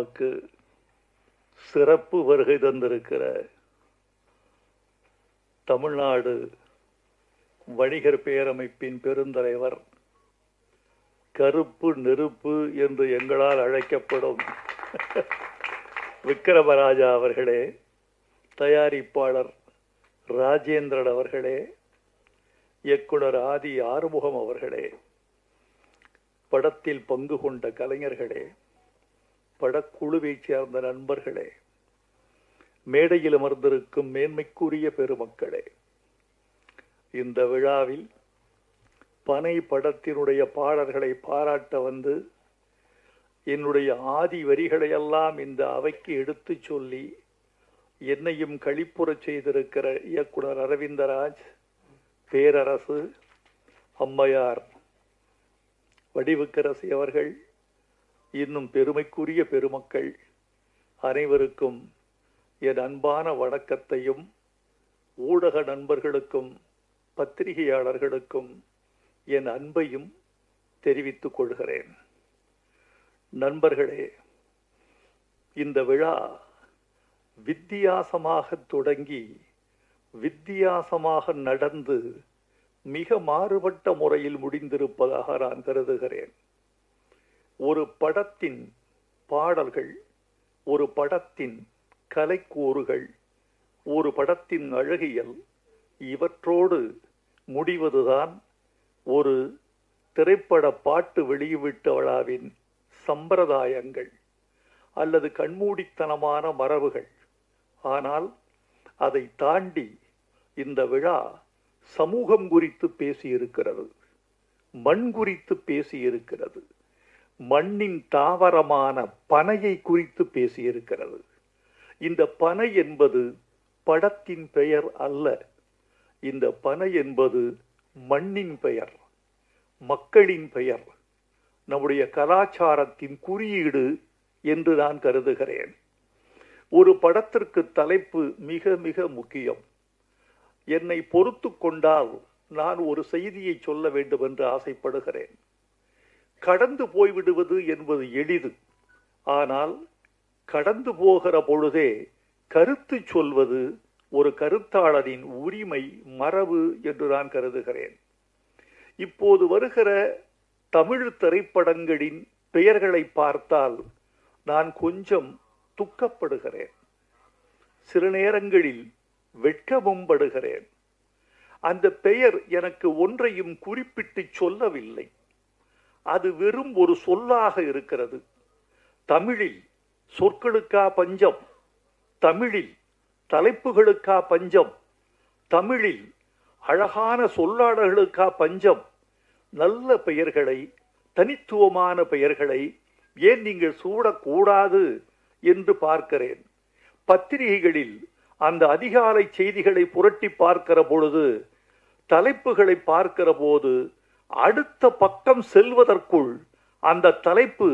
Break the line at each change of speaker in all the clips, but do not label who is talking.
விழாவுக்கு சிறப்பு வருகை தந்திருக்கிற தமிழ்நாடு வணிகர் பேரமைப்பின் பெருந்தலைவர், கருப்பு நெருப்பு என்று எங்களால் அழைக்கப்படும் விக்கிரமராஜா அவர்களே, தயாரிப்பாளர் ராஜேந்திரன் அவர்களே, இயக்குனர் ஆதி ஆறுமுகம் அவர்களே, படத்தில் பங்கு கொண்ட கலைஞர்களே, படக்குழுவைச் சேர்ந்த நண்பர்களே, மேடையில் அமர்ந்திருக்கும் மேன்மைக்குரிய பெருமக்களே, இந்த விழாவில் பனை படத்தினுடைய பாடல்களை பாராட்ட வந்து என்னுடைய ஆதி வரிகளையெல்லாம் இந்த அவைக்கு எடுத்து சொல்லி என்னையும் களிப்புறச் செய்திருக்கிற இயக்குனர் அரவிந்தராஜ், பேரரசு, அம்மையார் வடிவுக்கரசி அவர்கள், இன்னும் பெருமைக்குரிய பெருமக்கள் அனைவருக்கும் என் அன்பான வணக்கத்தையும், ஊடக நண்பர்களுக்கும் பத்திரிகையாளர்களுக்கும் என் அன்பையும் தெரிவித்துக் கொள்கிறேன். நண்பர்களே, இந்த விழா வித்தியாசமாக தொடங்கி வித்தியாசமாக நடந்து மிக மாறுபட்ட முறையில் முடிந்திருப்பதாக நான் கருதுகிறேன். ஒரு படத்தின் பாடல்கள், ஒரு படத்தின் கலைக்கூறுகள், ஒரு படத்தின் அழகியல், இவற்றோடு முடிவதுதான் ஒரு திரைப்பட பாட்டு வெளியிட்ட விழாவின் சம்பிரதாயங்கள் அல்லது கண்மூடித்தனமான மரபுகள். ஆனால் அதை தாண்டி இந்த விழா சமூகம் குறித்து பேசியிருக்கிறது, மண் குறித்து பேசியிருக்கிறது, மண்ணின் தாவரமான பனையை குறித்து பேசியிருக்கிறது. இந்த பனை என்பது படத்தின் பெயர் அல்ல. இந்த பனை என்பது மண்ணின் பெயர், மக்களின் பெயர், நம்முடைய கலாச்சாரத்தின் குறியீடு என்று நான் கருதுகிறேன். ஒரு படத்திற்கு தலைப்பு மிக மிக முக்கியம். என்னை பொறுத்து கொண்டால் நான் ஒரு செய்தியை சொல்ல வேண்டும் என்று ஆசைப்படுகிறேன். கடந்து போய்விடுவது என்பது எளிது. ஆனால் கடந்து போகிற பொழுதே கருத்து சொல்வது ஒரு கருத்தாளரின் உரிமை, மரபு என்று நான் கருதுகிறேன். இப்போது வருகிற தமிழ் திரைப்படங்களின் பெயர்களை பார்த்தால் நான் கொஞ்சம் துக்கப்படுகிறேன், சில நேரங்களில் வெட்கமும் படுகிறேன். அந்த பெயர் எனக்கு ஒன்றையும் குறிப்பிட்டு சொல்லவில்லை. அது வெறும் ஒரு சொல்லாக இருக்கிறது. தமிழில் சொற்களுக்கா பஞ்சம், தமிழில் தலைப்புகளுக்கா பஞ்சம், தமிழில் அழகான சொல்லாடல்களுக்கா பஞ்சம். நல்ல பெயர்களை, தனித்துவமான பெயர்களை ஏன் நீங்கள் சூடக்கூடாது என்று பார்க்கிறேன். பத்திரிகைகளில் அந்த அதிகாலை செய்திகளை புரட்டி பார்க்கிற பொழுது, தலைப்புகளை பார்க்கிற போது, அடுத்த பக்கம் செல்வதற்குள் அந்த தலைப்பு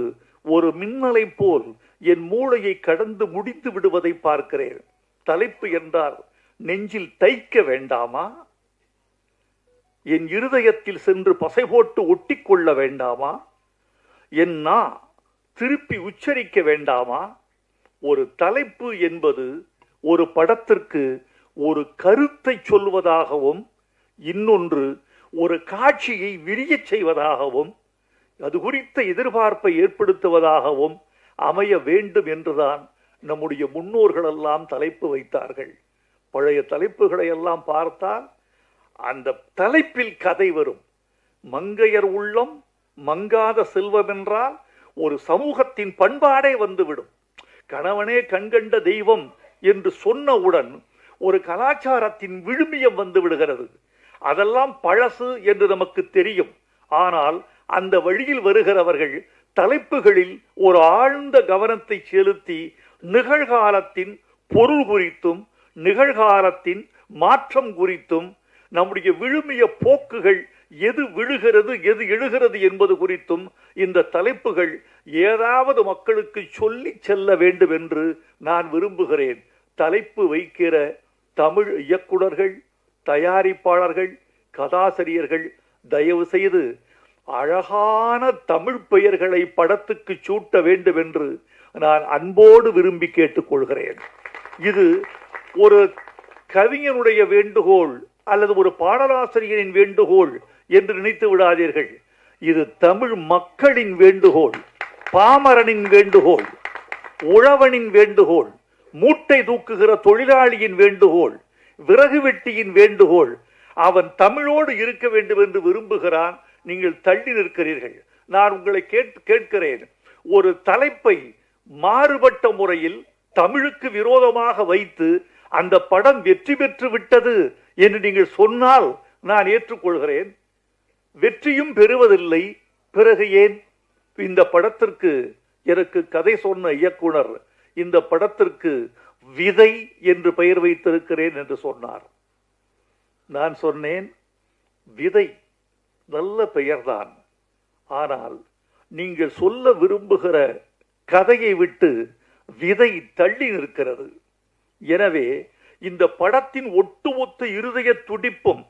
ஒரு மின்னலை போல் என் மூளையை கடந்து முடித்து விடுவதை பார்க்கிறேன். தலைப்பு என்றால் நெஞ்சில் தைக்க வேண்டாமா? என் இருதயத்தில் சென்று பசை போட்டு ஒட்டிக்கொள்ள வேண்டாமா? என் நா திருப்பி உச்சரிக்க வேண்டாமா? ஒரு தலைப்பு என்பது ஒரு படத்திற்கு ஒரு கருத்தை சொல்வதாகவும், இன்னொன்று ஒரு காட்சியை விரியச் செய்வதாகவும், அது குறித்த எதிர்பார்ப்பை ஏற்படுத்துவதாகவும் அமைய வேண்டும் என்றுதான் நம்முடைய முன்னோர்களெல்லாம் தலைப்பு வைத்தார்கள். பழைய தலைப்புகளை எல்லாம் பார்த்தால் அந்த தலைப்பில் கதை வரும். மங்கையர் உள்ளம் மங்காத செல்வம் என்றால் ஒரு சமூகத்தின் பண்பாடே வந்துவிடும். கணவனே கண்கண்ட தெய்வம் என்று சொன்னவுடன் ஒரு கலாச்சாரத்தின் விழுமியம் வந்து விடுகிறது. அதெல்லாம் பழசு என்று நமக்கு தெரியும். ஆனால் அந்த வழியில் வருகிறவர்கள் தலைப்புகளில் ஒரு ஆழ்ந்த கவனத்தை செலுத்தி நிகழ்காலத்தின் பொருள் குறித்தும், நிகழ்காலத்தின் மாற்றம் குறித்தும், நம்முடைய விழுமிய போக்குகள் எது விழுகிறது எது எழுகிறது என்பது குறித்தும் இந்த தலைப்புகள் ஏதாவது மக்களுக்கு சொல்லி செல்ல வேண்டும் என்று நான் விரும்புகிறேன். தலைப்பு வைக்கிற தமிழ் இயக்குனர்கள், தயாரிப்பாளர்கள், கதாசிரியர்கள் தயவு செய்து அழகான தமிழ் பெயர்களை படத்துக்கு சூட்ட வேண்டும் என்று நான் அன்போடு விரும்பி கேட்டுக்கொள்கிறேன். இது ஒரு கவிஞனுடைய வேண்டுகோள் அல்லது ஒரு பாடலாசிரியரின் வேண்டுகோள் என்று நினைத்து விடாதீர்கள். இது தமிழ் மக்களின் வேண்டுகோள், பாமரனின் வேண்டுகோள், உழவனின் வேண்டுகோள், மூட்டை தூக்குகிற தொழிலாளியின் வேண்டுகோள், விறகு வெட்டியின் வேண்டுகோள். அவன் தமிழோடு இருக்க வேண்டும் என்று விரும்புகிறான். நீங்கள் தள்ளி நிற்கிறீர்கள். நான் உங்களை கேட்கிறேன், ஒரு தலைப்பை மாறுபட்ட முறையில் தமிழுக்கு விரோதமாக வைத்து அந்த படம் வெற்றி பெற்று விட்டது என்று நீங்கள் சொன்னால் நான் ஏற்றுக்கொள்கிறேன். வெற்றியும் பெறுவதில்லை, பிறகு ஏன்? இந்த படத்திற்கு எனக்கு கதை சொன்ன இயக்குனர் இந்த படத்திற்கு விதை என்று பெயர் வைத்திருக்கிறேன் என்று சொன்னார். நான் சொன்னேன், விதை நல்ல பெயர்தான், ஆனால் நீங்கள் சொல்ல விரும்புகிற கதையை விட்டு விதை தள்ளி நிற்கிறது. எனவே இந்த படத்தின் ஒட்டுமொத்த இருதய துடிப்பும்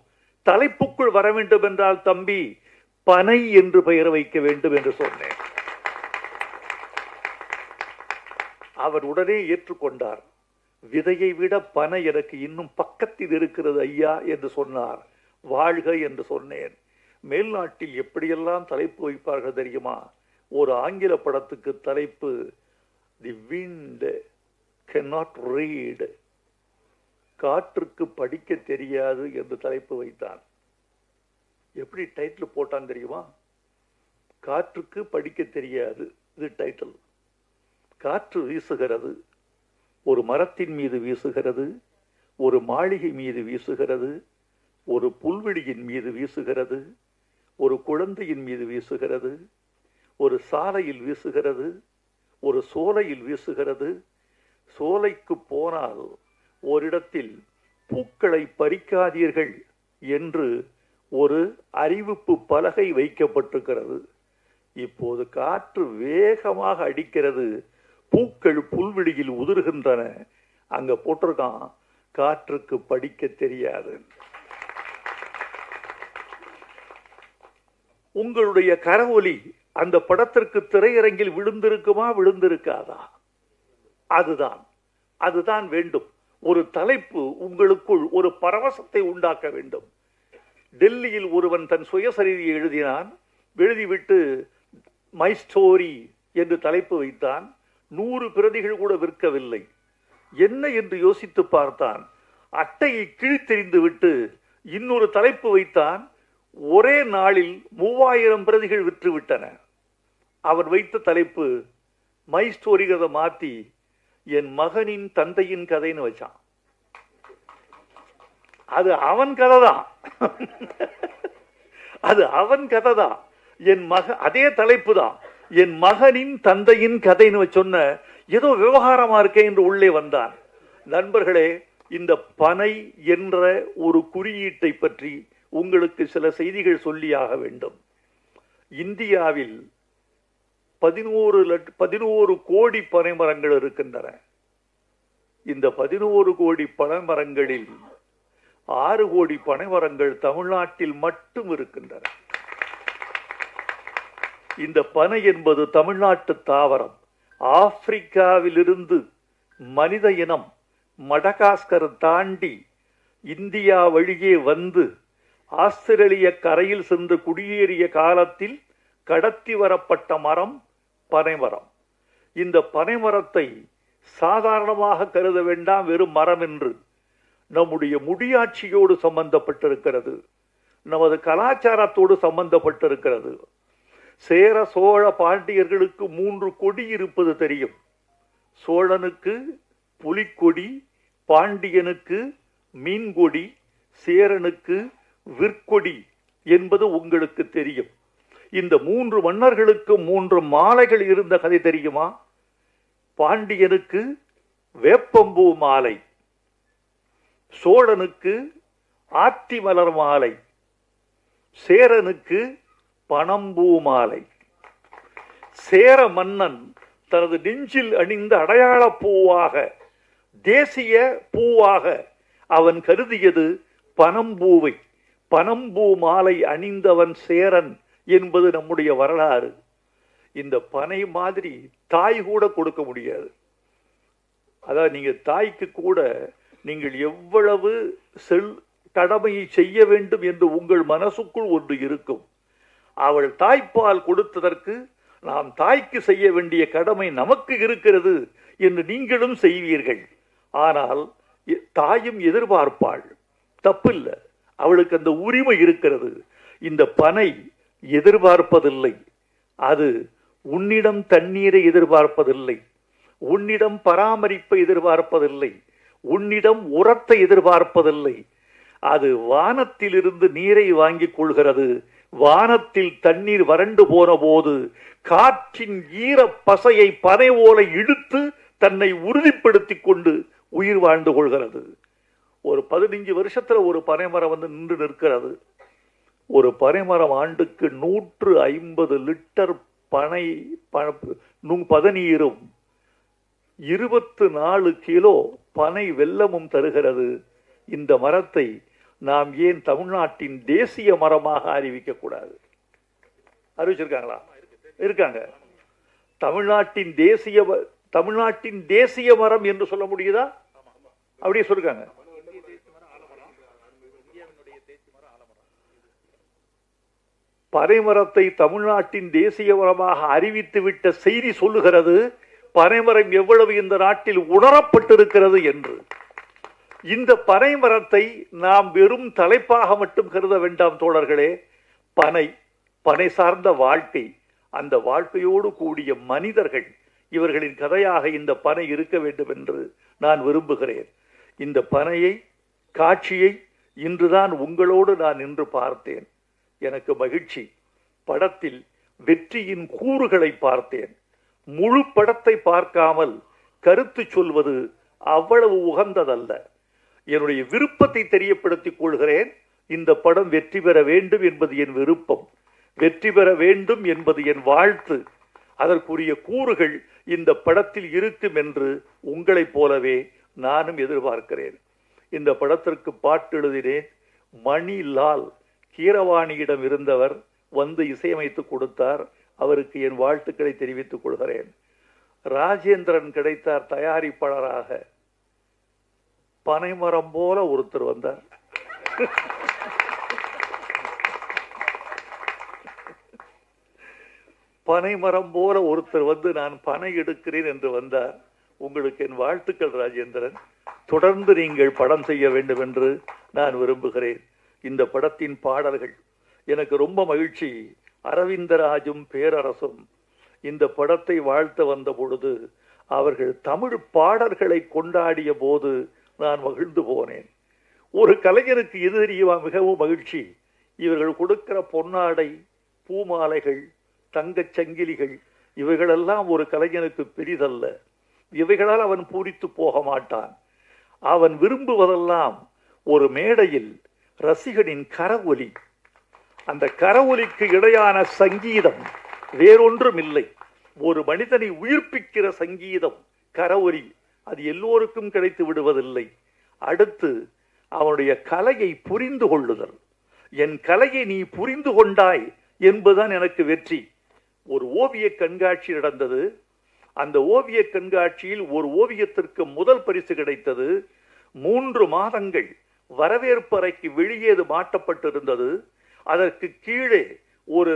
தலைப்புக்குள் வர வேண்டும் என்றால் தம்பி பனை என்று பெயர் வைக்க வேண்டும் என்று சொன்னேன். அவர் உடனே ஏற்றுக்கொண்டார். விதையை விட பனை எனக்கு இன்னும் பக்கத்தில் இருக்கிறது ஐயா என்று சொன்னார். வாழ்க என்று சொன்னேன். மேல்நாட்டில் எப்படியெல்லாம் தலைப்பு வைப்பார்கள் தெரியுமா? ஒரு ஆங்கில படத்துக்கு தலைப்பு தி விண்ட் cannot read, காற்றுக்கு படிக்க தெரியாது என்று தலைப்பு வைத்தான். எப்படி டைட்டில் போட்டான் தெரியுமா? காற்றுக்கு படிக்க தெரியாது, இது டைட்டில். காற்று வீசுகிறது, ஒரு மரத்தின் மீது வீசுகிறது, ஒரு மாளிகை மீது வீசுகிறது, ஒரு புல்வெளியின் மீது வீசுகிறது, ஒரு குழந்தையின் மீது வீசுகிறது, ஒரு சாலையில் வீசுகிறது, ஒரு சோலையில் வீசுகிறது. சோலைக்கு போனால் ஓரிடத்தில் பூக்களை பறிக்காதீர்கள் என்று ஒரு அறிவிப்பு பலகை வைக்கப்பட்டிருக்கிறது. இப்போது காற்று வேகமாக அடிக்கிறது, பூக்கள் புல்வெளியில் உதிர்கின்றன. அங்க போட்டிருக்கான், காற்றுக்கு படிக்க தெரியாது. உங்களுடைய கரவொலி அந்த படத்திற்கு திரையரங்கில் விழுந்திருக்குமா, விழுந்திருக்காதா? அதுதான் வேண்டும். ஒரு தலைப்பு உங்களுக்குள் ஒரு பரவசத்தை உண்டாக்க வேண்டும். டெல்லியில் ஒருவன் தன் சுயசரிதையை எழுதினான். எழுதிவிட்டு மை ஸ்டோரி என்று தலைப்பு வைத்தான். 100 பிரதிகள் கூட விற்கவில்லை. என்ன என்று யோசித்து பார்த்தான். அட்டையை கிழித்தெறிந்து விட்டு இன்னொரு தலைப்பு வைத்தான். ஒரே நாளில் 3000 பிரதிகள் விற்று விட்டன. அவன் வைத்த தலைப்பு மை ஸ்டோரிகிறத மாத்தி என் மகனின் தந்தையின் கதைன்னு வச்சான். அது அவன் கதை தான், அது அவன் கதை தான். அதே தலைப்பு தான், என் மகனின் தந்தையின் கதைன்னு சொன்ன ஏதோ விவகாரமா இருக்கே என்று உள்ளே வந்தான். நண்பர்களே, இந்த பனை என்ற ஒரு குறியீட்டை பற்றி உங்களுக்கு சில செய்திகள் சொல்லியாக வேண்டும். இந்தியாவில் 11 கோடி பனைமரங்கள் இருக்கின்றன. இந்த 11 கோடி பனைமரங்களில் 6 கோடி பனைமரங்கள் தமிழ்நாட்டில் மட்டும் இருக்கின்றன. இந்த பனை என்பது தமிழ்நாட்டு தாவரம். ஆப்பிரிக்காவிலிருந்து மனித இனம் மடகாஸ்கர் தாண்டி இந்தியா வழியே வந்து ஆஸ்திரேலிய கரையில் சென்று குடியேறிய காலத்தில் கடத்தி வரப்பட்ட மரம் பனைமரம். இந்த பனைமரத்தை சாதாரணமாக கருத வேண்டாம், வெறும் மரம் என்று. நம்முடைய முடியாட்சியோடு சம்பந்தப்பட்டிருக்கிறது, நமது கலாச்சாரத்தோடு சம்பந்தப்பட்டிருக்கிறது. சேர சோழ பாண்டியர்களுக்கு 3 கொடி இருப்பது தெரியும். சோழனுக்கு புலிக்கொடி, பாண்டியனுக்கு மீன்கொடி, சேரனுக்கு விற்கொடி என்பது உங்களுக்கு தெரியும். இந்த 3 மன்னர்களுக்கு 3 மாலைகள் இருந்த கதை தெரியுமா? பாண்டியனுக்கு வேப்பம்பூ மாலை, சோழனுக்கு ஆத்தி மலர் மாலை, சேரனுக்கு பனம்பூ மாலை. சேர மன்னன் தனது நெஞ்சில் அணிந்த அடையாள பூவாக, தேசிய பூவாக அவன் கருதியது பனம்பூவை. பனம்பூ மாலை அணிந்தவன் சேரன் என்பது நம்முடைய வரலாறு. இந்த பனை மாதிரி தாய் கூட கொடுக்க முடியாது. அதாவது நீங்க தாய்க்கு கூட நீங்கள் எவ்வளவு கடமையை செய்ய வேண்டும் என்று உங்கள் மனசுக்குள் ஒன்று இருக்கும். அவள் தாய்ப்பால் கொடுத்ததற்கு நாம் தாய்க்கு செய்ய வேண்டிய கடமை நமக்கு இருக்கிறது என்று நீங்களும் செய்வீர்கள். ஆனால் தாயும் எதிர்பார்ப்பாள், தப்பில்லை, அவளுக்கு அந்த உரிமை இருக்கிறது. இந்த பனை எதிர்பார்ப்பதில்லை, அது உன்னிடம் தண்ணீரை எதிர்பார்ப்பதில்லை, உன்னிடம் பராமரிப்பை எதிர்பார்ப்பதில்லை, உன்னிடம் உரத்தை எதிர்பார்ப்பதில்லை. அது வானத்திலிருந்து நீரை வாங்கிக் கொள்கிறது. வானத்தில் தண்ணீர் வறண்டு போன போது காற்றின் ஈர பசையை பனை ஓலை இழுத்து தன்னை உறுதிப்படுத்திக் கொண்டு உயிர் வாழ்ந்து கொள்கிறது. ஒரு 15 வருஷத்துல ஒரு பனைமரம் நின்று நிற்கிறது. ஒரு பனைமரம் ஆண்டுக்கு 150 லிட்டர் பதநீரும் 24 கிலோ பனை வெல்லமும் தருகிறது. இந்த மரத்தை நாம் ஏன் தமிழ்நாட்டின் தேசிய மரமாக அறிவிக்க கூடாது? அறிவிச்சிருக்காங்களா? இருக்காங்க. தமிழ்நாட்டின் தேசிய மரம் என்று சொல்ல முடியுதா? அப்படியே சொல்லிருக்காங்க. பனைமரத்தை தமிழ்நாட்டின் தேசிய மரமாக அறிவித்துவிட்ட செய்தி சொல்லுகிறது பனைமரம் எவ்வளவு இந்த நாட்டில் உணரப்பட்டிருக்கிறது என்று. இந்த பனைமரத்தை நாம் வெறும் தலைப்பாக மட்டும் கருத வேண்டாம் தோழர்களே. பனை சார்ந்த வாழ்க்கை, அந்த வாழ்க்கையோடு கூடிய மனிதர்கள், இவர்களின் கதையாக இந்த பனை இருக்க வேண்டும் என்று நான் விரும்புகிறேன். இந்த பனையை காட்சியை இன்றுதான் உங்களோடு நான் நின்று பார்த்தேன். எனக்கு மகிழ்ச்சி. படத்தில் வெற்றியின் கூறுகளை பார்த்தேன். முழு படத்தை பார்க்காமல் கருத்து சொல்வது அவ்வளவு உகந்ததல்ல. என்னுடைய விருப்பத்தை தெரியப்படுத்திக் கொள்கிறேன். இந்த படம் வெற்றி பெற வேண்டும் என்பது என் விருப்பம், வெற்றி பெற வேண்டும் என்பது என் வாழ்த்து. அதற்குரிய கூறுகள் இந்த படத்தில் இருக்கும் என்று உங்களைப் போலவே நானும் எதிர்பார்க்கிறேன். இந்த படத்திற்கு பாட்டு எழுதினேன். மணிலால் கீரவாணியிடம் இருந்தவர் வந்து இசையமைத்து கொடுத்தார். அவருக்கு என் வாழ்த்துக்களை தெரிவித்துக் கொள்கிறேன். ராஜேந்திரன் கிடைத்தார் தயாரிப்பாளராக. பனைமரம் போல ஒருத்தர் வந்தார். பனைமரம் போல ஒருத்தர் வந்து நான் பனை எடுக்கிறேன் என்று வந்தார். உங்களுக்கு என் வாழ்த்துக்கள் ராஜேந்திரன். தொடர்ந்து நீங்கள் படம் செய்ய வேண்டும் என்று நான் விரும்புகிறேன். இந்த படத்தின் பாடல்கள் எனக்கு ரொம்ப மகிழ்ச்சி. அரவிந்தராஜும் பேரரசும் இந்த படத்தை வாழ்த்த வந்த பொழுது அவர்கள் தமிழ் பாடல்களை கொண்டாடிய போது நான் மகிழ்ந்து போனேன். ஒரு கலைஞருக்கு எது தெரியுமா மிகவும் மகிழ்ச்சி? இவர்கள் கொடுக்கிற பொன்னாடை, பூமாலைகள், தங்கச் சங்கிலிகள், இவைகளெல்லாம் ஒரு கலைஞனுக்கு பெரிதல்ல. இவைகளால் அவன் பூரித்து போக மாட்டான். அவன் விரும்புவதெல்லாம் ஒரு மேடையில் ரசிகனின் கரவொலி. அந்த கரவொலிக்கு இடையான சங்கீதம் வேறொன்றும் இல்லை. ஒரு மனிதனை உயிர்ப்பிக்கிற சங்கீதம் கரவொலி. அது எல்லோருக்கும் கிடைத்து விடுவதில்லை. அடுத்து அவனுடைய கலையை புரிந்து கொள்ளுதல். என் கலையை நீ புரிந்து கொண்டாய் என்பதுதான் எனக்கு வெற்றி. ஒரு ஓவிய கண்காட்சி நடந்தது. அந்த ஓவிய கண்காட்சியில் ஒரு ஓவியத்திற்கு முதல் பரிசு கிடைத்தது. 3 மாதங்கள் வரவேற்பறைக்கு வெளியே மாட்டப்பட்டிருந்தது. அதற்கு கீழே ஒரு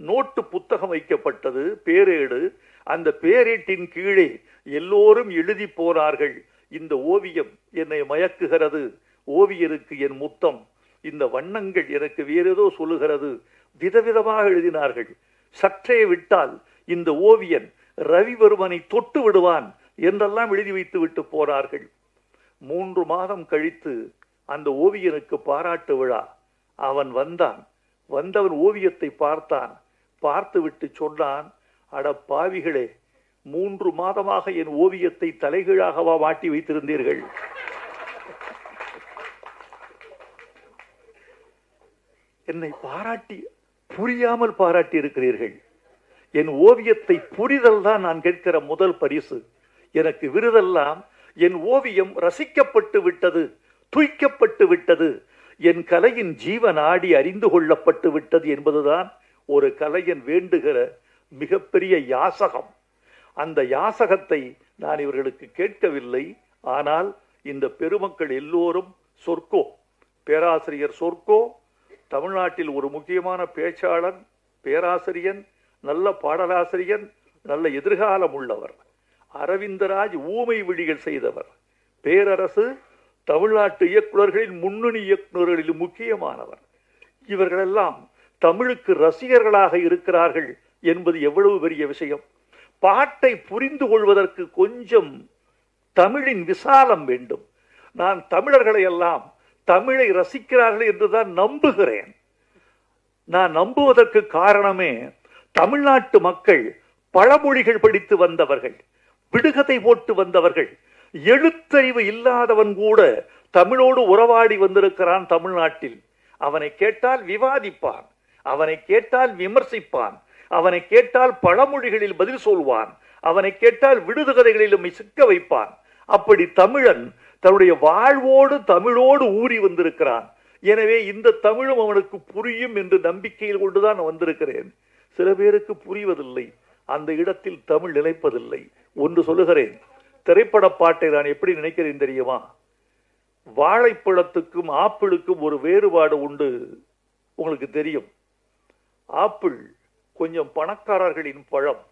நோட்டு புத்தகம் வைக்கப்பட்டது, பேரேடு. அந்த பேரேட்டின் கீழே எல்லோரும் எழுதி போனார்கள், இந்த ஓவியம் என்னை மயக்குகிறது, ஓவியருக்கு என் முத்தம், இந்த வண்ணங்கள் எனக்கு வேறேதோ சொல்லுகிறது. விதவிதமாக எழுதினார்கள். சற்றே விட்டால் இந்த ஓவியன் ரவிவர்மனை தொட்டு விடுவான் என்றெல்லாம் எழுதி வைத்து விட்டு போனார்கள். 3 மாதம் கழித்து அந்த ஓவியனுக்கு பாராட்டு விழா. அவன் வந்தான். வந்தவன் ஓவியத்தை பார்த்தான். பார்த்து விட்டு சொன்னான், அட பாவிகளே, 3 மாதமாக என் ஓவியத்தை தலைகீழாகவா மாட்டி வைத்திருந்தீர்கள்? என்னை பாராட்டி புரியாமல் பாராட்டி இருக்கிறீர்கள். என் ஓவியத்தை புரிதல் தான் நான் கேட்கிற முதல் பரிசு. எனக்கு விருதெல்லாம் என் ஓவியம் ரசிக்கப்பட்டு விட்டது, தூய்க்கப்பட்டு விட்டது, என் கலையின் ஜீவனாடி அறிந்து கொள்ளப்பட்டு விட்டது என்பதுதான் ஒரு கலைஞன் வேண்டுகிற மிகப்பெரிய யாசகம். அந்த யாசகத்தை நான் இவர்களுக்கு கேட்கவில்லை. ஆனால் இந்த பெருமக்கள் எல்லோரும் சொர்க்கோ, பேராசிரியர் சொர்க்கோ தமிழ்நாட்டில் ஒரு முக்கியமான பேச்சாளர், பேராசிரியன், நல்ல பாடலாசிரியன், நல்ல எதிர்காலம் உள்ளவர். அரவிந்தராஜ் ஊமை விழிகள் செய்தவர். பேரரசு தமிழ்நாட்டு இயக்குநர்களின் முன்னணி இயக்குநர்களில் முக்கியமானவர். இவர்களெல்லாம் தமிழுக்கு ரசிகர்களாக இருக்கிறார்கள் என்பது எவ்வளவு பெரிய விஷயம். பாட்டை புரிந்து கொள்வதற்கு கொஞ்சம் தமிழின் விசாலம் வேண்டும். நான் தமிழர்களை எல்லாம் தமிழை ரசிக்கிறார்கள் என்றுதான் நம்புகிறேன். நான் நம்புவதற்கு காரணமே, தமிழ்நாட்டு மக்கள் பழமொழிகள் படித்து வந்தவர்கள், விடுகதை போட்டு வந்தவர்கள். எழுத்தறிவு இல்லாதவன் கூட தமிழோடு உறவாடி வந்திருக்கிறான் தமிழ்நாட்டில். அவனை கேட்டால் விவாதிப்பான், அவனை கேட்டால் விமர்சிப்பான், அவனை கேட்டால் பழமொழிகளில் பதில் சொல்வான், அவனை கேட்டால் விடுகதைகளிலும் சிக்க வைப்பான். அப்படி தமிழன் தன்னுடைய வாழ்வோடு தமிழோடு ஊறி வந்திருக்கிறான். எனவே இந்த தமிழும் அவனுக்கு புரியும் என்று நம்பிக்கையில் கொண்டுதான் வந்திருக்கிறேன். சில பேருக்கு புரிவதில்லை, அந்த இடத்தில் தமிழ் நிலைப்பதில்லை. ஒன்று சொல்லுகிறேன், திரைப்பட பாட்டை நான் எப்படி நினைக்கிறேன் தெரியுமா? வாழைப்பழத்துக்கும் ஆப்பிளுக்கும் ஒரு வேறுபாடு உண்டு. உங்களுக்கு தெரியும், ஆப்பிள் கொஞ்சம் பணக்காரர்களின் பழம்,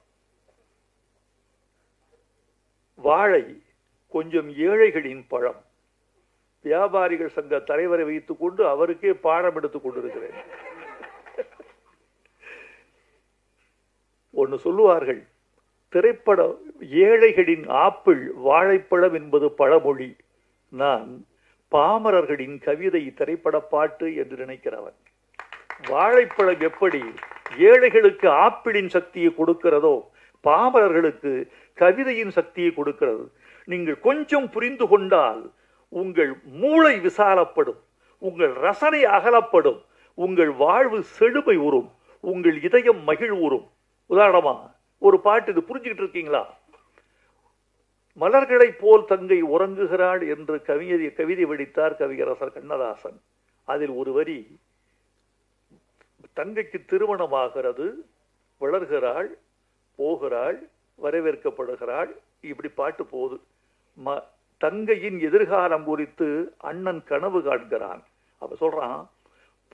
வாழை கொஞ்சம் ஏழைகளின் பழம். வியாபாரிகள் சங்க தலைவரை வைத்துக் கொண்டு அவருக்கே பாடம் எடுத்துக் கொண்டிருக்கிறேன். ஒன்று சொல்லுவார்கள், திரைப்பட ஏழைகளின் ஆப்பிள் வாழைப்பழம் என்பது பழமொழி. நான் பாமரர்களின் கவிதை திரைப்பட பாட்டு என்று நினைக்கிறவன். வாழைப்பழம் எப்படி ஏழைகளுக்கு ஆப்பிளின் சக்தியை கொடுக்கிறதோ, பாமரர்களுக்கு கவிதையின் சக்தியை கொடுக்கிறது. நீங்கள் கொஞ்சம் புரிந்து கொண்டால் உங்கள் மூளை விசாலப்படும், உங்கள் ரசனை அகலப்படும், உங்கள் வாழ்வு செழுமை உறும், உங்கள் இதயம் மகிழ்வுறும். உதாரணமா ஒரு பாட்டு, இது புரிஞ்சுக்கிட்டு இருக்கீங்களா? மலர்களை போல் தங்கை உறங்குகிறாள் என்று கவிதை வெடித்தார் கவியரசர் கண்ணதாசன். அதில் ஒரு வரி, தங்கைக்கு திருமணமாகிறது, வளர்கிறாள், போகிறாள், வரவேற்கப்படுகிறாள், இப்படி பாட்டு போகுது. தங்கையின் எதிர்காலம் குறித்து அண்ணன் கனவு காண்கிறான். அப்ப சொல்றான்,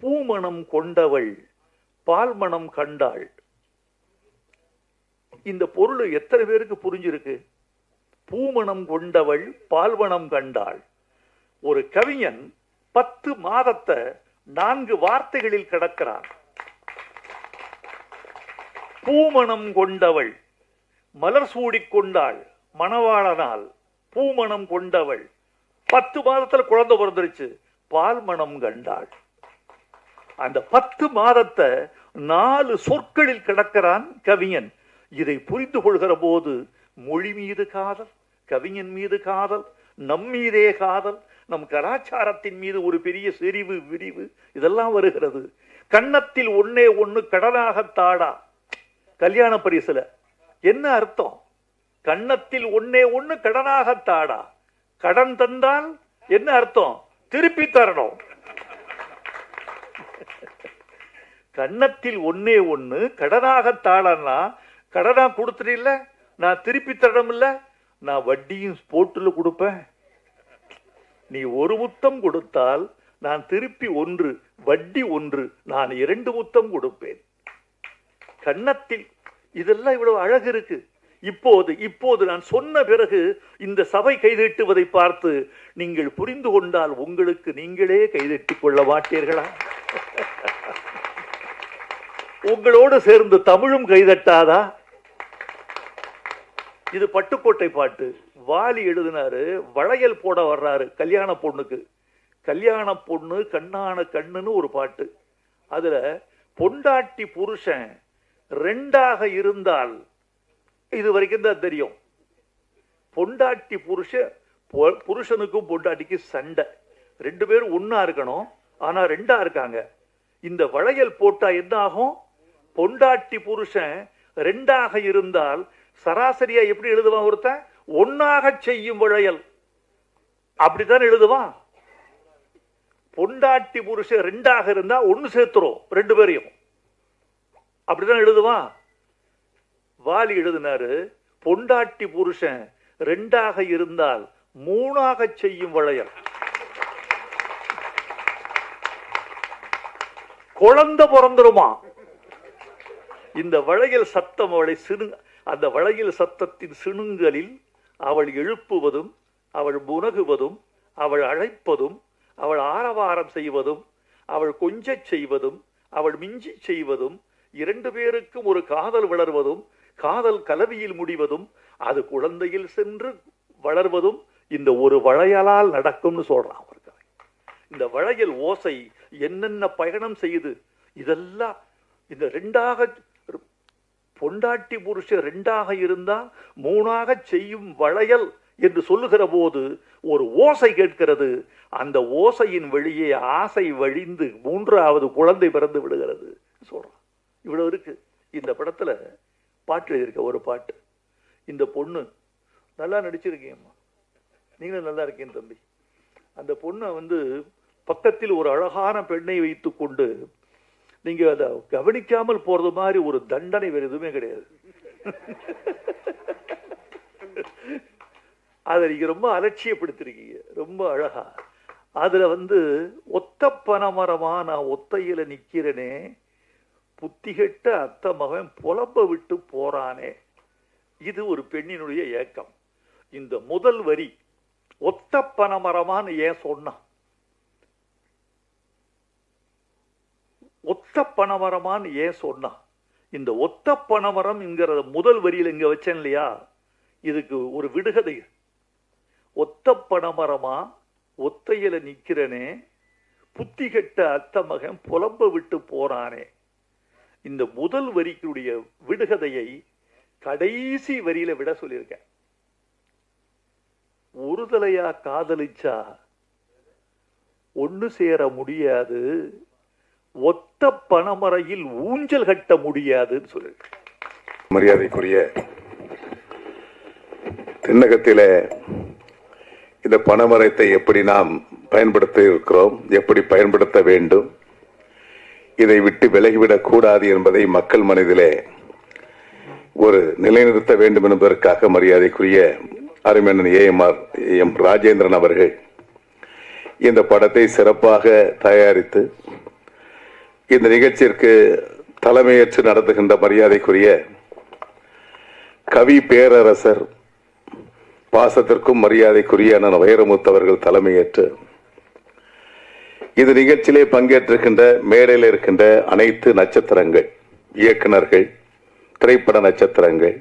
பூமணம் கொண்டவள் பால்மணம் கண்டாள். இந்த பொருள் எத்தனை பேருக்கு புரிஞ்சிருக்கு? பூமணம் கொண்டவள் பால்மணம் கண்டாள். ஒரு கவிஞன் 10 மாதத்தை 4 வார்த்தைகளில் கடக்கிறான். பூமணம் கொண்டவள், மலர் சூடிக்கொண்டாள் மணவாளனால், பூமணம் கொண்டவள், 10 மாதத்துல குழந்தை பிறந்துருச்சு, பால் மணம் கண்டாள். அந்த 10 மாதத்தை 4 சொற்களில் கிடக்கிறான் கவிஞன். இதை புரிந்து கொள்கிற போது மொழி மீது காதல், கவிஞன் மீது காதல், நம் மீதே காதல், நம் கலாச்சாரத்தின் மீது ஒரு பெரிய செறிவு விரிவு இதெல்லாம் வருகிறது. கன்னத்தில் ஒன்னே ஒன்னு கடனாகத்தாடா, கல்யாண பரிசுல என்ன அர்த்தம்? கன்னத்தில் ஒன்னே ஒன்னு கடனாகத்தாடா, கடன் தந்தால் என்ன அர்த்தம்? திருப்பி தரணும். கன்னத்தில் ஒன்னே ஒன்னு கடனாகத்தாடா, கடனா கொடுத்துட்டு, நான் திருப்பி தரணும் இல்ல, நான் வட்டியும் போட்டுல கொடுப்பேன். நீ ஒரு முத்தம் கொடுத்தால் நான் திருப்பி 1, வட்டி 1, நான் 2 முத்தம் கொடுப்பேன். கன்னத்தில் இதெல்லாம் இவ்வளவு அழகு இருக்கு. இப்போது நான் சொன்ன பிறகு இந்த சபை கைதட்டுவதை பார்த்து நீங்கள் புரிந்து கொண்டால் உங்களுக்கு நீங்களே கைதட்டிக் கொள்ள மாட்டீர்களா? உங்களோடு சேர்ந்து தமிழும் கைதட்டாதா? இது பட்டுக்கோட்டை பாட்டு. வாலி எழுதினாரு. வளையல் போட வர்றாரு கல்யாண பொண்ணுக்கு. கல்யாண பொண்ணு கண்ணான கண்ணுன்னு ஒரு பாட்டு. அதுல பொண்டாட்டி புருஷன் 2ஆக இருந்தால், இது வரைக்கும் தான் தெரியும், பொண்டாட்டி புருஷனுக்கும் பொண்டாட்டிக்கு சண்டை, 2 பேரும் ஒன்னா இருக்கணும், ஆனா 2ஆ இருக்காங்க. இந்த வளையல் போட்டா என்ன ஆகும்? பொண்டாட்டி புருஷன் 2ஆக இருந்தால் சராசரியா எப்படி எழுதுவான் ஒருத்தன்? 1ஆக செய்யும் வளையல், அப்படித்தான் எழுதுவான். பொண்டாட்டி புருஷன் 2ஆக இருந்தா 1 சேர்த்துரும் 2 பேரையும், அப்படித்தான் எழுதுவான். வாலி எழுதினாரு, பொண்டாட்டி புருஷன் 2ஆக இருந்தால் 3ஆக செய்யும் வளையல். குழந்தை பிறந்துருமா? இந்த வளையல் சத்தம் அவளை அந்த வளையல் சத்தத்தின் சிணுங்கலில் அவள் எழுப்புவதும், அவள் முனகுவதும், அவள் அழைப்பதும், அவள் ஆரவாரம் செய்வதும், அவள் கொஞ்சச் செய்வதும், அவள் மிஞ்சி செய்வதும், 2 பேருக்கும் ஒரு காதல் வளர்வதும், காதல் கலவியில் முடிவதும், அது குழந்தையில் சென்று வளர்வதும் இந்த ஒரு வளையலால் நடக்கும்னு சொல்றான். இந்த வளையல் ஓசை என்னென்ன பயணம் செய்யுது, இதெல்லாம் இந்த 2ஆக பொண்டாட்டி புருஷன் 2ஆக இருந்தா 3ஆக செய்யும் வளையல் என்று சொல்லுகிற போது ஒரு ஓசை கேட்கிறது. அந்த ஓசையின் வெளியே ஆசை வழிந்து 3ஆவது குழந்தை பிறந்து விடுகிறது சொல்றான். இவ்வளவு இருக்கு இந்த படத்துல. பாட்டு எழுதியிருக்க ஒரு பாட்டு. இந்த பொண்ணு நல்லா நடிச்சிருக்கீங்கம்மா, நீங்களும் நல்லா இருக்கீங்க தம்பி. அந்த பொண்ணை பக்கத்தில் ஒரு அழகான பெண்ணை வைத்துக் கொண்டு நீங்க அதை கவனிக்காமல் போறது மாதிரி ஒரு தண்டனை வேறு எதுவுமே கிடையாது. அதை நீங்க ரொம்ப அலட்சியப்படுத்திருக்கீங்க, ரொம்ப அழகா. அதுல ஒத்த பனைமரமா நான் ஒத்தையில நிக்கிறேனே, புத்திகெட்ட அத்த மகன் புலம்ப விட்டு போறானே. இது ஒரு பெண்ணினுடைய ஏக்கம். இந்த முதல் வரி ஒத்த பனைமரமான்னு ஏன் சொன்னான்? ஒத்த பனைமரமான்னு ஏன் சொன்னான்? இந்த ஒத்த பனைமரம் என்கிற முதல் வரியில் இங்க வச்சேன் இல்லையா, இதுக்கு ஒரு விடுகதை. ஒத்த பனைமரமா ஒத்தையில நிக்கிறனே, புத்தி கெட்ட அத்த மகன் புலம்ப விட்டு போறானே. இந்த முதல் வரிக்குடைய விடுகதையை கடைசி வரியில விட சொல்லியிருக்கேன். ஒருதலையா காதலிச்சா ஒண்ணு சேர முடியாது, ஒத்த பனைமரையில் ஊஞ்சல் கட்ட முடியாதுன்னு சொல்லியிருக்கேன்.
மரியாதைக்குரிய தென்னகத்தில இந்த பனைமரத்தை எப்படி நாம் பயன்படுத்த இருக்கிறோம், எப்படி பயன்படுத்த வேண்டும், இதை விட்டு விலகிவிடக் கூடாது என்பதை மக்கள் மனதிலே ஒரு நிலைநிறுத்த வேண்டும் என்பதற்காக மரியாதைக்குரிய அருமையண்ணன் எம் ராஜேந்திரன் அவர்கள் இந்த படத்தை சிறப்பாக தயாரித்து இந்த நிகழ்ச்சிக்கு தலைமையேற்று நடத்துகின்ற மரியாதைக்குரிய கவி பேரரசர் பாசத்திற்கும் மரியாதைக்குரிய அண்ணன் வைரமுத்து அவர்கள் தலைமையேற்று இந்த நிகழ்ச்சியிலே பங்கேற்றிருக்கின்ற மேடையில் இருக்கின்ற அனைத்து நட்சத்திரங்கள், இயக்குநர்கள், திரைப்பட நட்சத்திரங்கள்,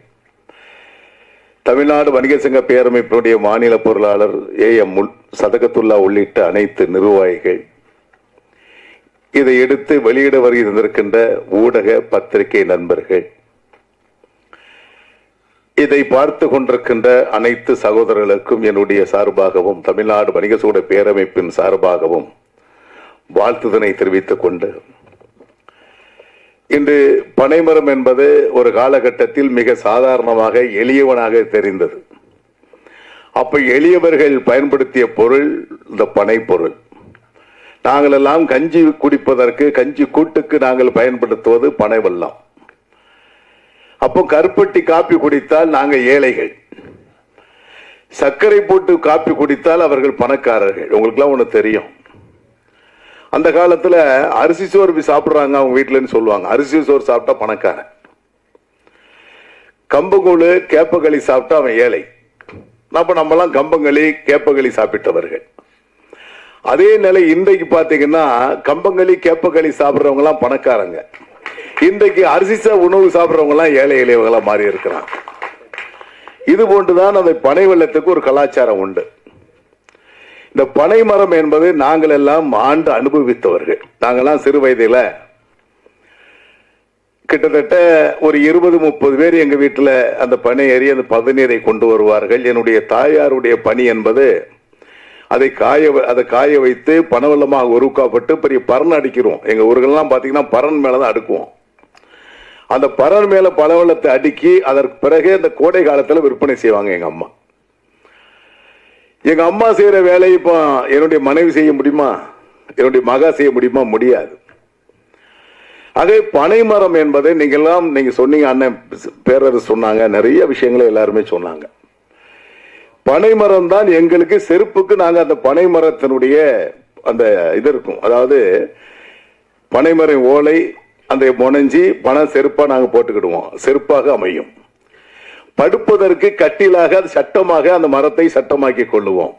தமிழ்நாடு வணிக சங்க பேரமைப்பினுடைய மாநில பொருளாளர் AM சதகத்துல்லா உள்ளிட்ட அனைத்து நிர்வாகிகள், இதை எடுத்து வெளியிட வருகின்ற ஊடக பத்திரிகை நண்பர்கள், இதை பார்த்து கொண்டிருக்கின்ற அனைத்து சகோதரர்களுக்கும் என்னுடைய சார்பாகவும் தமிழ்நாடு வணிக சங்க பேரமைப்பின் சார்பாகவும் வாழ்த்துதனை தெரிவித்துக் கொண்டு, இன்று பனைமரம் என்பது ஒரு காலகட்டத்தில் மிக சாதாரணமாக எளியவனாக தெரிந்தது. அப்ப எளியவர்கள் பயன்படுத்திய பொருள் இந்த பனை பொருள். நாங்கள் எல்லாம் கஞ்சி குடிப்பதற்கு, கஞ்சி கூட்டுக்கு நாங்கள் பயன்படுத்துவது பனை வெல்லம். அப்போ கருப்பட்டி காப்பி குடித்தால் நாங்கள் ஏழைகள், சர்க்கரை போட்டு காப்பி குடித்தால் அவர்கள் பணக்காரர்கள். உங்களுக்குலாம் ஒண்ணு தெரியும், அந்த காலத்துல அரிசி சோறு சாப்பிடுறாங்க அவங்க வீட்டுலன்னு சொல்லுவாங்க. அரிசி சோறு சாப்பிட்டா பணக்காரன், கம்பங்கூழு கேப்பகளி சாப்பிட்டா அவன் ஏழை. அப்ப நம்ம எல்லாம் கம்பங்களி கேப்பகளி சாப்பிட்டவர்கள். அதே நிலை இன்றைக்கு பாத்தீங்கன்னா கம்பங்களி கேப்பகளி சாப்பிடுறவங்க எல்லாம் பணக்காரங்க, இன்றைக்கு அரிசி உணவு சாப்பிடுறவங்க எல்லாம் ஏழை எளியவங்களா மாறி இருக்கிறாங்க. இது போன்றுதான் அந்த பனை வெள்ளத்துக்கு ஒரு கலாச்சாரம் உண்டு. இந்த பனை மரம் என்பது நாங்கள் எல்லாம் ஆண்டு அனுபவித்தவர்கள். நாங்கெல்லாம் சிறு வயதில கிட்டத்தட்ட ஒரு 20-30 பேர் எங்க வீட்டுல அந்த பனை ஏறி அந்த பதநீரை கொண்டு வருவார்கள். என்னுடைய தாயாருடைய பணி என்பது அதை காய வைத்து பனவெல்லமாக உருவாக்கப்பட்டு பெரிய பரன் அடிக்கிறோம். எங்க ஊர்கள்லாம் பாத்தீங்கன்னா பரன் மேலதான் அடுக்குவோம். அந்த பரன் மேல பனவெல்லத்தை அடுக்கி அதற்கு பிறகு இந்த கோடை காலத்துல விற்பனை செய்வாங்க எங்க அம்மா. எங்க அம்மா செய்யற வேலையை இப்போ என்னுடைய மனைவி செய்ய முடியுமா, என்னுடைய மகா செய்ய முடியுமா? முடியாது. அதே பனைமரம் என்பதை நீங்க சொன்னீங்க, அண்ணன் பேரரசு சொன்னாங்க, நிறைய விஷயங்களை எல்லாருமே சொன்னாங்க. பனைமரம் தான் எங்களுக்கு செருப்புக்கு நாங்க அந்த பனைமரத்தினுடைய அந்த இது இருக்கும், அதாவது பனைமரம் ஓலை அந்த முனைஞ்சி பனை செருப்பா நாங்க போட்டுக்கிடுவோம், செருப்பாக அமையும். படுப்பதற்கு கட்டிலாக அது சட்டமாக அந்த மரத்தை சட்டமாக்கி கொள்ளுவோம்.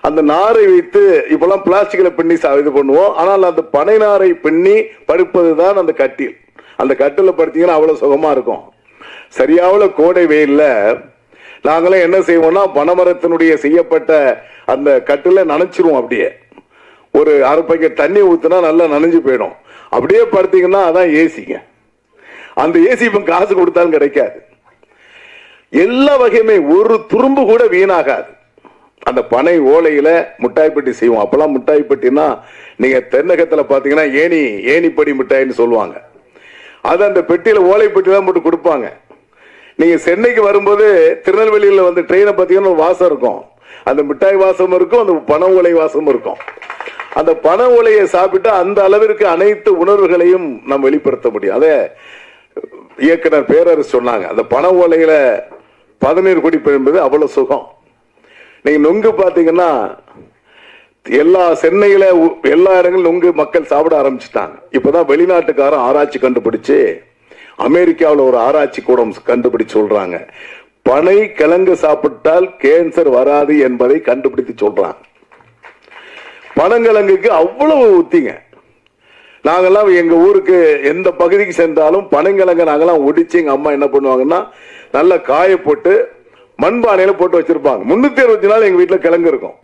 அந்த நாரை வைத்து இப்பெல்லாம் பிளாஸ்டிக்ல பின்னி இது பண்ணுவோம், ஆனால் அந்த பனை நாரை பின்னி படுப்பதுதான் அந்த கட்டில். அந்த கட்டில படுத்தீங்கன்னா அவ்வளவு சுகமா இருக்கும். சரியாவல கோடை வெயில்ல நாங்களாம் என்ன செய்வோம்னா பனைமரத்தினுடைய செய்யப்பட்ட அந்த கட்டில நனைச்சிருவோம். அப்படியே ஒரு அரை பக்கெட் தண்ணி ஊத்துனா நல்லா நனைஞ்சு போயிடும். அப்படியே படுத்தீங்கன்னா அதான் ஏசிங்க. அந்த ஏசி இப்ப காசு கொடுத்தாலும் கிடைக்காது. எல்லா வகையுமே ஒரு துரும்பு கூட வீணாகாது. அந்த பனை ஓலையில முட்டாய் பெட்டி செய்வோம். அப்பெல்லாம் முட்டாய் பெட்டினா நீங்க தென்னகத்துல பாத்தீங்கன்னா ஏணிப்படி மிட்டாயின்னு சொல்லுவாங்க. அது அந்த பெட்டியில ஓலை பெட்டி தான் போட்டு கொடுப்பாங்க. நீங்க சென்னைக்கு வரும்போது திருநெல்வேலியில வந்து ட்ரெயினை பாத்தீங்கன்னா ஒரு வாசம் இருக்கும். அந்த மிட்டாய் வாசம் இருக்கும், அந்த பனை ஓலை வாசம் இருக்கும். அந்த பனை ஓலையை சாப்பிட்டா அந்த அளவிற்கு அனைத்து உணர்வுகளையும் நாம் வெளிப்படுத்த முடியும். அதே இயக்குனர் பேரரசு சொன்னாங்க, அந்த பனை ஓலையில 17 குடிப்பு என்பது அவ்வளவு சுகம். நீங்க நொங்கு பாத்தீங்கன்னா எல்லா சென்னையில எல்லா இடங்களும் நொங்கு மக்கள் சாப்பிட ஆரம்பிச்சுட்டாங்க. இப்பதான் வெளிநாட்டுக்காரன் ஆராய்ச்சி கண்டுபிடிச்சு, அமெரிக்காவில் ஒரு ஆராய்ச்சி கூடம் கண்டுபிடிச்சு சொல்றாங்க, பனை கிழங்கு சாப்பிட்டால் கேன்சர் வராது என்பதை கண்டுபிடித்து சொல்றாங்க. பனங்கிழங்குக்கு அவ்வளவு ஊத்திங்க. நாங்கெல்லாம் எங்க ஊருக்கு எந்த பகுதிக்கு சென்றாலும் பனங்கிழங்க நாங்கெல்லாம் ஒடிச்சு எங்க அம்மா என்ன பண்ணுவாங்கன்னா நல்லா காய போட்டு மண்பானையில போட்டு வச்சிருப்பாங்க. 365 நாள் எங்க வீட்டுல கிழங்கு இருக்கும்.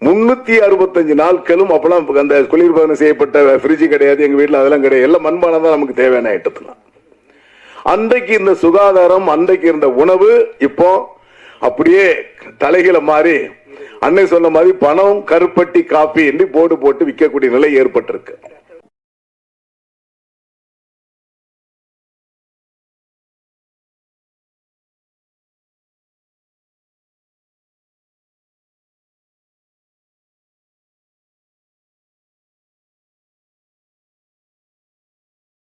365 நாட்களும் அப்பெல்லாம் அந்த குளிர்பதனம் செய்யப்பட்ட ஃப்ரிட்ஜ் கிடையாது எங்க வீட்டுல, அதெல்லாம் கிடையாது. எல்லாம் மண்பானை தான் நமக்கு தேவையான ஐட்டத்துல. அன்றைக்கு இந்த சுகாதாரம், அன்றைக்கு இருந்த உணவு இப்போ அப்படியே தலைகளை மாறி அன்னை சொன்ன மாதிரி பணம் கருப்பட்டி காப்பி என்று போர்டு போட்டு விற்கக்கூடிய நிலை ஏற்பட்டிருக்கு.